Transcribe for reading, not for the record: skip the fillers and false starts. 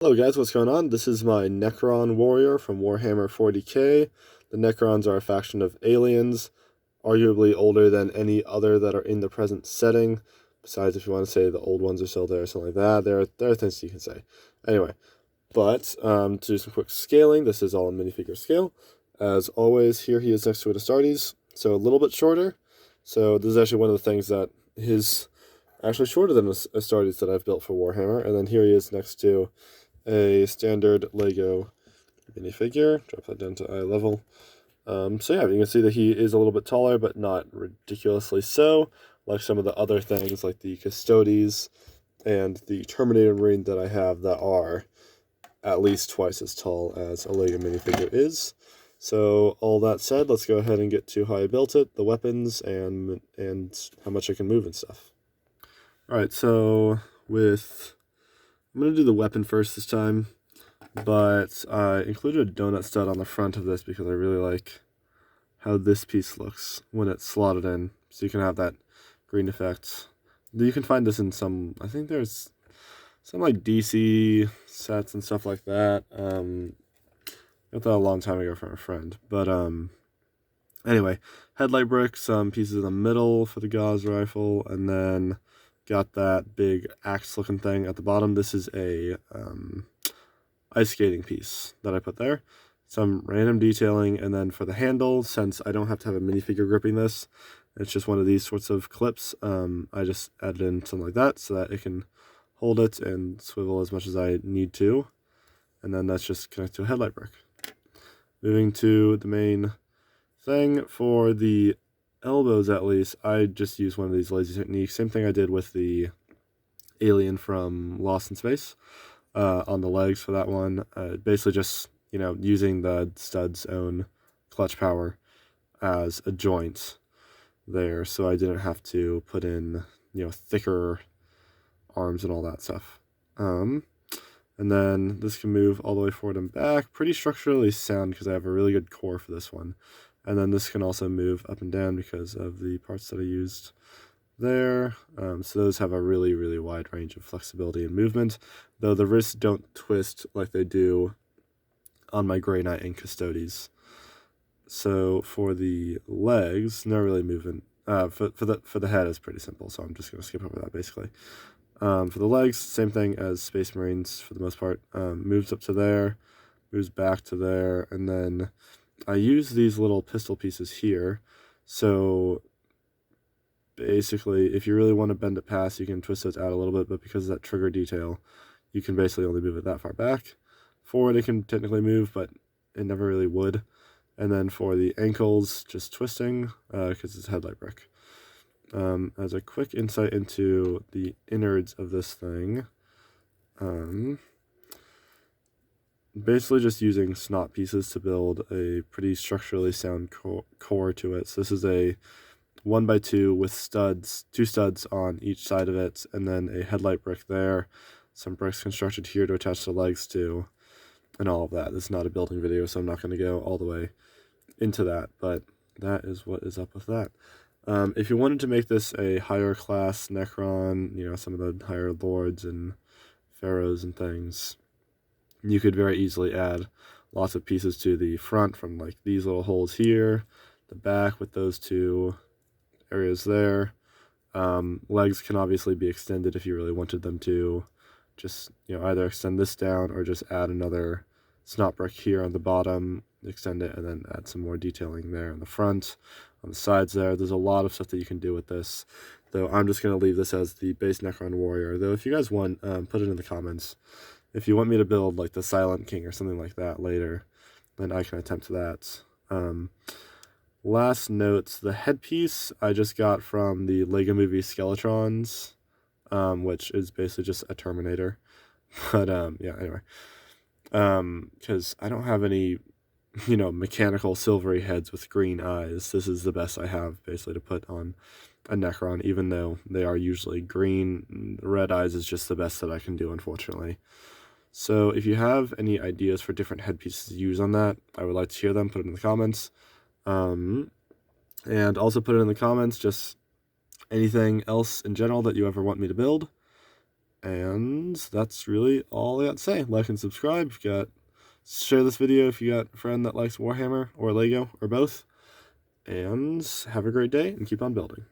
Hello guys, what's going on? This is my Necron warrior from Warhammer 40k. The Necrons are a faction of aliens, arguably older than any other that are in the present setting. Besides, if you want to say the old ones are still there or something like that, there are things you can say. Anyway, but to do some quick scaling, this is all in minifigure scale. As always, here he is next to an Astartes, so a little bit shorter. So this is actually one of the things that is actually shorter than Astartes that I've built for Warhammer. And then here he is next to a standard Lego minifigure. Drop that down to eye level. So yeah, you can see that he is a little bit taller, but not ridiculously so, like some of the other things like the Custodes and the Terminator Marine that I have that are at least twice as tall as a Lego minifigure is. So all that said, let's go ahead and get to how I built it, the weapons, and how much I can move and stuff. Alright, so I'm going to do the weapon first this time, but I included a donut stud on the front of this because I really like how this piece looks when it's slotted in, so you can have that green effect. You can find this in some, I think there's some like DC sets and stuff like that. Got that a long time ago from a friend, but anyway, headlight brick, some pieces in the middle for the Gauss rifle, and then got that big axe looking thing at the bottom. This is a ice skating piece that I put there. Some random detailing, and then for the handle, since I don't have to have a minifigure gripping this, it's just one of these sorts of clips. I just added in something like that so that it can hold it and swivel as much as I need to. And then that's just connected to a headlight brick. Moving to the main thing, for the elbows at least, I just use one of these lazy techniques. Same thing I did with the alien from Lost in Space. On the legs for that one, basically just, using the stud's own clutch power as a joint there, so I didn't have to put in, thicker arms and all that stuff. And then this can move all the way forward and back. Pretty structurally sound because I have a really good core for this one. And then this can also move up and down because of the parts that I used there. So those have a really, really wide range of flexibility and movement, though the wrists don't twist like they do on my Grey Knight and Custodes. So for the legs, no really movement. For the head is pretty simple, so I'm just going to skip over that basically. For the legs, same thing as Space Marines for the most part. Moves up to there, moves back to there, and then I use these little pistol pieces here. So basically, if you really want to bend it past, you can twist those out a little bit, but because of that trigger detail, you can basically only move it that far back. Forward, it can technically move, but it never really would. And then for the ankles, just twisting, because it's a headlight brick. As a quick insight into the innards of this thing, basically just using snot pieces to build a pretty structurally sound core to it. So this is a 1x2 with studs, 2 studs on each side of it, and then a headlight brick there, some bricks constructed here to attach the legs to, and all of that. This is not a building video, so I'm not going to go all the way into that, but that is what is up with that. If you wanted to make this a higher class Necron, some of the higher lords and pharaohs and things, you could very easily add lots of pieces to the front from like these little holes here, the back with those 2 areas there. Legs can obviously be extended if you really wanted them to. Just, either extend this down or just add another snot brick here on the bottom, extend it, and then add some more detailing there on the front, on the sides there. There's a lot of stuff that you can do with this, though I'm just going to leave this as the base Necron warrior. Though if you guys want, put it in the comments. If you want me to build like the Silent King or something like that later, then I can attempt that. Last note, the headpiece I just got from the Lego Movie Skeletrons, which is basically just a Terminator. But yeah, anyway, because I don't have any, mechanical silvery heads with green eyes. This is the best I have basically to put on a Necron, even though they are usually green. Red eyes is just the best that I can do, unfortunately. So if you have any ideas for different headpieces to use on that, I would like to hear them. Put it in the comments. And also put it in the comments just anything else in general that you ever want me to build. And that's really all I got to say. Like and subscribe. Share this video if you got a friend that likes Warhammer or Lego or both. And have a great day and keep on building.